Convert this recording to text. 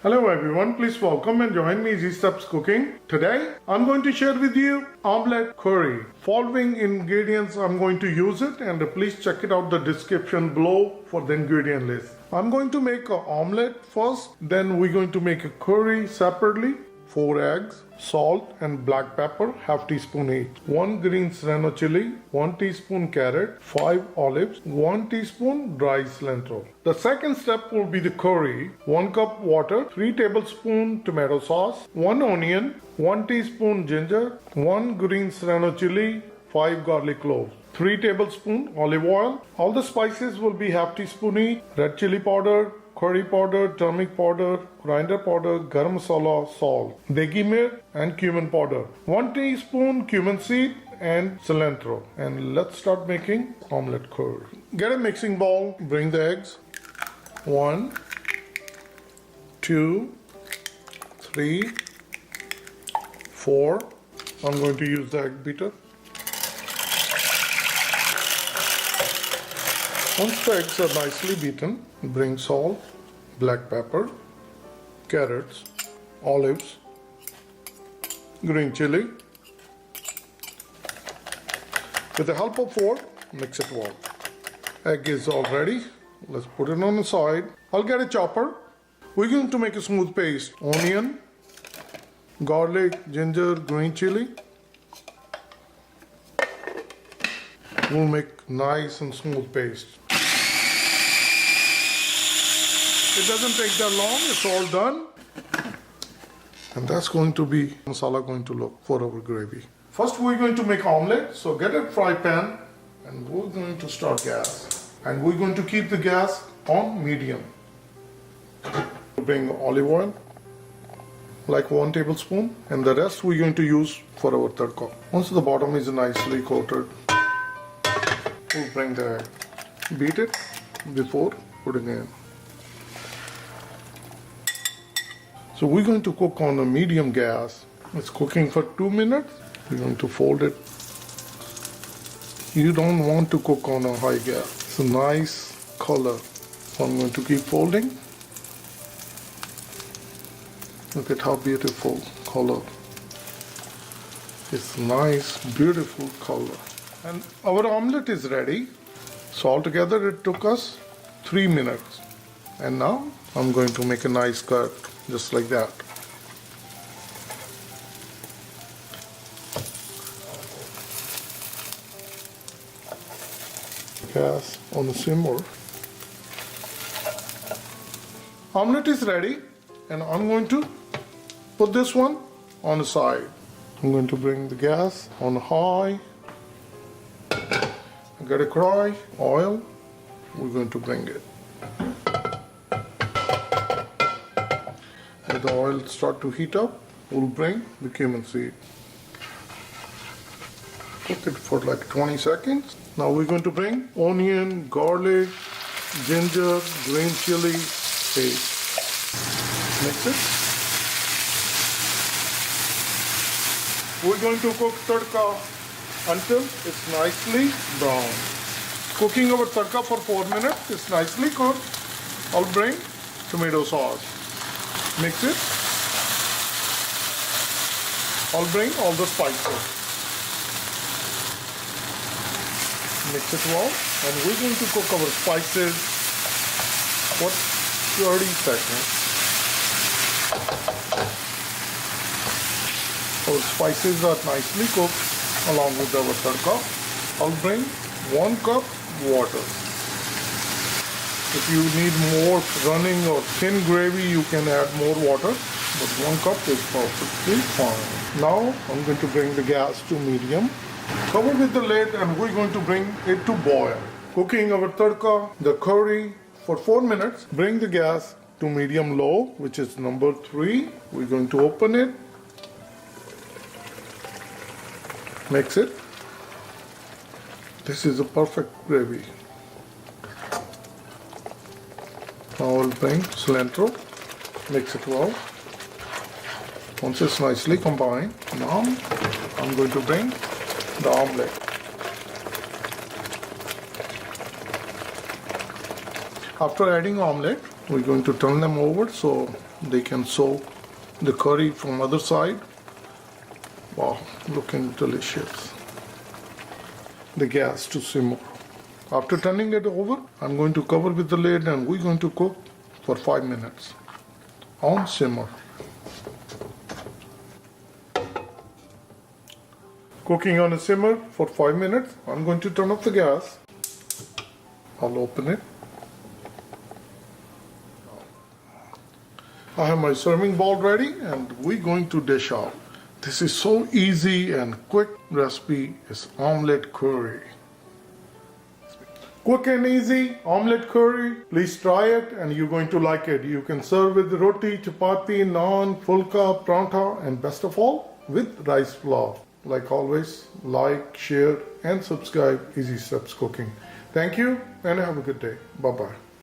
Hello everyone, please welcome and join me Easy Steps Cooking. Today I'm going to share with you omelette curry. Following ingredients I'm going to use it, and please check it out the description below for the ingredient list. I'm going to make an omelette first, then we're going to make a curry separately. 4 eggs, salt and black pepper, half teaspoon each. 1 green serrano chili, 1 teaspoon carrot, 5 olives, 1 teaspoon dry cilantro. The second step will be the curry. 1 cup water, 3 tablespoon tomato sauce, 1 onion, 1 teaspoon ginger, 1 green serrano chili, 5 garlic cloves. 3 tablespoon olive oil. All the spices will be half teaspoon each. Red chili powder, curry powder, turmeric powder, coriander powder, garam masala, salt, degi mirch and cumin powder. 1 teaspoon cumin seed and cilantro. And let's start making omelette curry. Get a mixing bowl, bring the eggs. 1, 2, 3, 4. I'm going to use the egg beater. Once the eggs are nicely beaten, bring salt, black pepper, carrots, olives, green chili. With the help of fork, mix it well. Egg is all ready. Let's put it on the side. I'll get a chopper. We're going to make a smooth paste. Onion, garlic, ginger, green chili. We'll make nice and smooth paste. It doesn't take that long, it's all done. And that's going to be masala going to look for our gravy. First we're going to make omelette, so get a fry pan and we're going to start gas. And we're going to keep the gas on medium. Bring olive oil, like 1 tablespoon, and the rest we're going to use for our tadka. Once the bottom is nicely coated, we'll bring the egg. Beat it before putting it in. So we're going to cook on a medium gas. It's cooking for 2 minutes. We're going to fold it. You don't want to cook on a high gas. It's a nice color. So I'm going to keep folding. Look at how beautiful color. It's nice, beautiful color. And our omelette is ready. So altogether it took us 3 minutes. And now I'm going to make a nice cut, just like that. Gas on the simmer. Omelette is ready, and I'm going to put this one on the side. I'm going to bring the gas on high. Get a karahi, oil. We're going to bring it. Let the oil start to heat up. We'll bring the cumin seed. Cook it for like 20 seconds. Now we're going to bring onion, garlic, ginger, green chili paste. Mix it. We're going to cook tadka until it's nicely brown. Cooking our tadka for 4 minutes. It's nicely cooked. I'll bring tomato sauce. Mix it. I'll bring all the spices. Mix it well, and we're going to cook our spices for 30 seconds. Our spices are nicely cooked along with our tadka. I'll bring 1 cup water. If you need more running or thin gravy, you can add more water, but 1 cup is perfectly fine. Now I'm going to bring the gas to medium. Cover with the lid, and we're going to bring it to boil. Cooking our tadka, the curry, for 4 minutes. Bring the gas to medium low, which is number 3. We're going to open it. Mix it. This is a perfect gravy. Now I'll bring cilantro. Mix it well. Once it's nicely combined, now I'm going to bring the omelette. After adding omelette, We're going to turn them over so they can soak the curry from other side. Wow, looking delicious. The gas to simmer. After turning it over, I'm going to cover with the lid and we're going to cook for 5 minutes on simmer. Cooking on a simmer for 5 minutes. I'm going to turn off the gas. I'll open it. I have my serving bowl ready and we're going to dish out. This is so easy and quick recipe is omelette curry. Quick and easy omelette curry. Please try it and you're going to like it. You can serve with roti, chapati, naan, fulka, prantha, and best of all with rice flour. Like always, like, share and subscribe Easy Steps Cooking. Thank you and have a good day. Bye-bye.